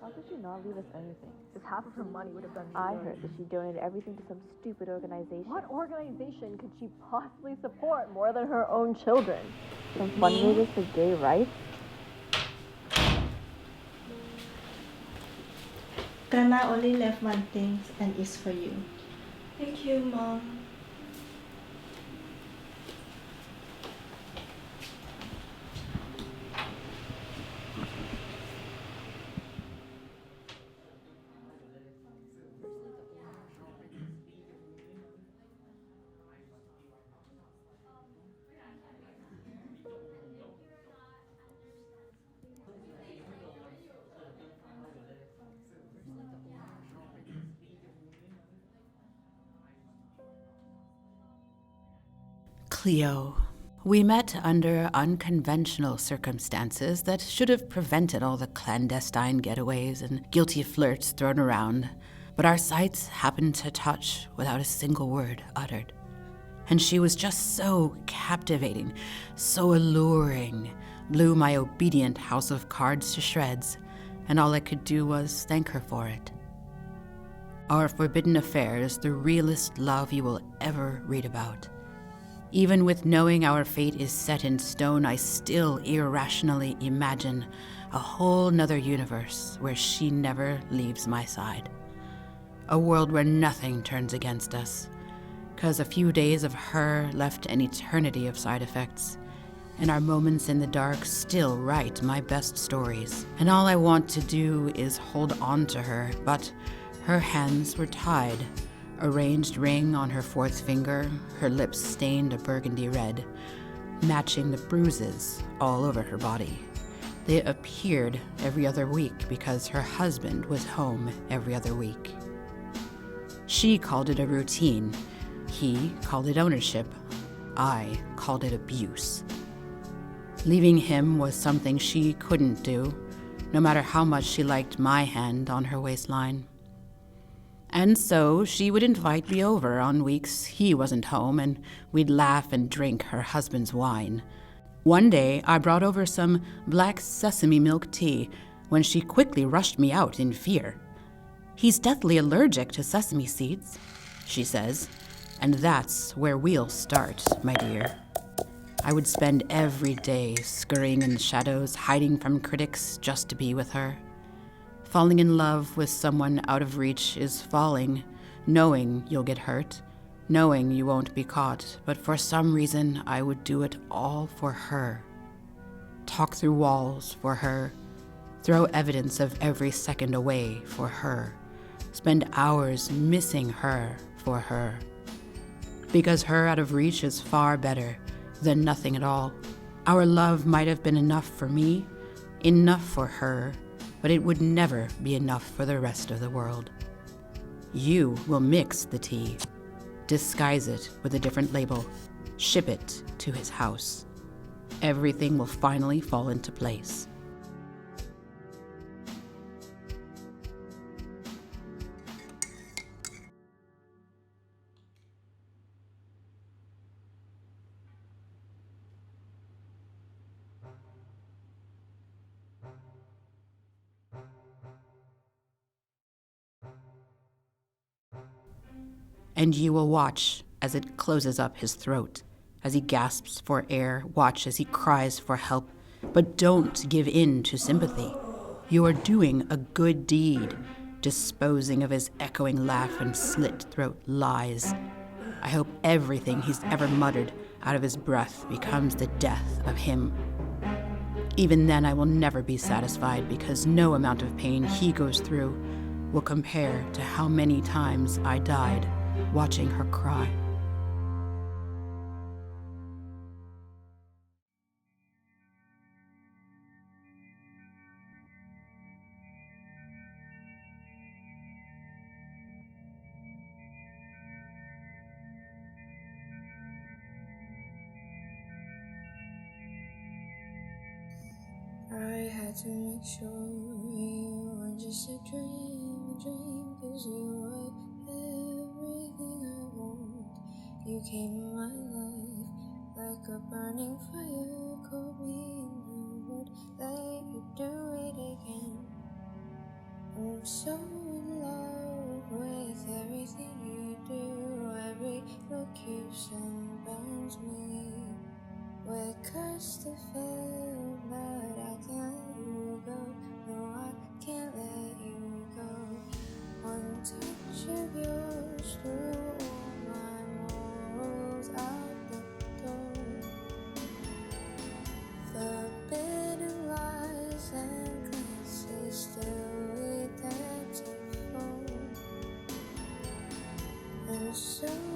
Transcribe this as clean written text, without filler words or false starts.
How could she not leave us anything? Because half of her money would have done I good. heard that she donated everything to some stupid organization. What organization could she possibly support more than her own children? Some fundraisers for gay rights? Grandma only left one thing and it's for you. Thank you, Mom. Cleo. We met under unconventional circumstances that should have prevented all the clandestine getaways and guilty flirts thrown around, but our sights happened to touch without a single word uttered. And she was just so captivating, so alluring, blew my obedient house of cards to shreds, and all I could do was thank her for it. Our forbidden affair is the realest love you will ever read about. Even with knowing our fate is set in stone, I still irrationally imagine a whole nother universe where she never leaves my side. A world where nothing turns against us, 'cause a few days of her left an eternity of side effects, and our moments in the dark still write my best stories. And all I want to do is hold on to her, but her hands were tied. A ranged ring on her fourth finger, her lips stained a burgundy red, matching the bruises all over her body. They appeared every other week because her husband was home every other week. She called it a routine. He called it ownership. I called it abuse. Leaving him was something she couldn't do, no matter how much she liked my hand on her waistline. And so she would invite me over on weeks he wasn't home, and we'd laugh and drink her husband's wine. One day, I brought over some black sesame milk tea when she quickly rushed me out in fear. "He's deathly allergic to sesame seeds," she says, "and that's where we'll start, my dear." I would spend every day scurrying in the shadows, hiding from critics just to be with her. Falling in love with someone out of reach is falling, knowing you'll get hurt, knowing you won't be caught, but for some reason I would do it all for her. Talk through walls for her, throw evidence of every second away for her, spend hours missing her for her. Because her out of reach is far better than nothing at all. Our love might have been enough for me, enough for her, but it would never be enough for the rest of the world. You will mix the tea, disguise it with a different label, ship it to his house. Everything will finally fall into place. And you will watch as it closes up his throat, as he gasps for air, watch as he cries for help, but don't give in to sympathy. You are doing a good deed, disposing of his echoing laugh and slit-throat lies. I hope everything he's ever muttered out of his breath becomes the death of him. Even then, I will never be satisfied because no amount of pain he goes through will compare to how many times I died watching her cry. I had to make sure you weren't just a dream, 'cause you were everything I want. You came in my life like a burning fire, caught me and I would let you do it again. I'm so in love with everything you do. Every look you send burns me. We're cursed to fail, but I can't let you go. No, I can't let you go. One touch of yours threw all my morals out the door. Forbidden lies and glances still we dare to fall. And so